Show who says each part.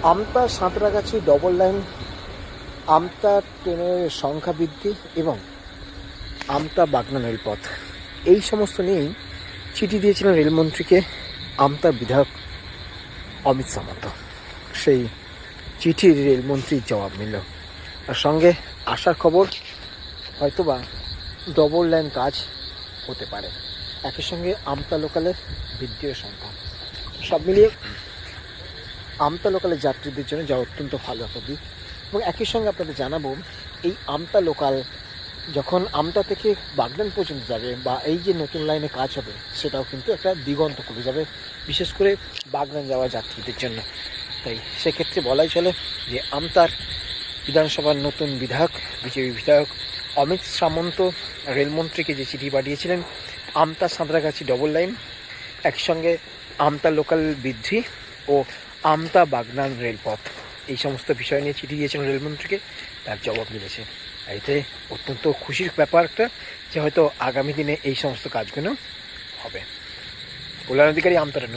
Speaker 1: আমতা Santragachi double line, আমতা ট্রেনের সংখ্যা বৃদ্ধি এবং আমতা বাগনা রেলপথ, এই সমস্ত নিয়েই চিঠি দিয়েছিলেন রেলমন্ত্রীকে আমতার বিধায়ক অমিত সামন্ত। সেই চিঠির রেলমন্ত্রীর জবাব মিলল, আর সঙ্গে আসার খবর হয়তোবা ডবল লাইন কাজ হতে পারে, একই সঙ্গে আমতা লোকালের বৃদ্ধির সংখ্যা, সব মিলিয়ে আমতা লোকালের যাত্রীদের জন্য যা অত্যন্ত ভালো একটা দিক। এবং একই সঙ্গে আপনাদের জানাবো, এই আমতা লোকাল যখন আমতা থেকে বাগনান পর্যন্ত যাবে বা এই যে নতুন লাইনে কাজ হবে, সেটাও কিন্তু একটা দিগন্ত খুলে যাবে, বিশেষ করে বাগনান যাওয়া যাত্রীদের জন্য। তাই সেক্ষেত্রে বলাই চলে যে আমতার বিধানসভার নতুন বিধায়ক, বিজেপি বিধায়ক অমিত সামন্ত রেলমন্ত্রীকে যে চিঠি পাঠিয়েছিলেন, আমতা সাঁতরাগাছি ডবল লাইন, একসঙ্গে আমতা লোকাল বৃদ্ধি ও আমতা বাগনান রেলপথ, এই সমস্ত বিষয় নিয়ে চিঠি দিয়েছেন রেলমন্ত্রীকে, তার জবাব মিলেছে। এতে অত্যন্ত খুশির ব্যাপার একটা, যে হয়তো আগামী দিনে এই সমস্ত কাজগুলো হবে। কল্যাণ অধিকারী, আমতা রেল।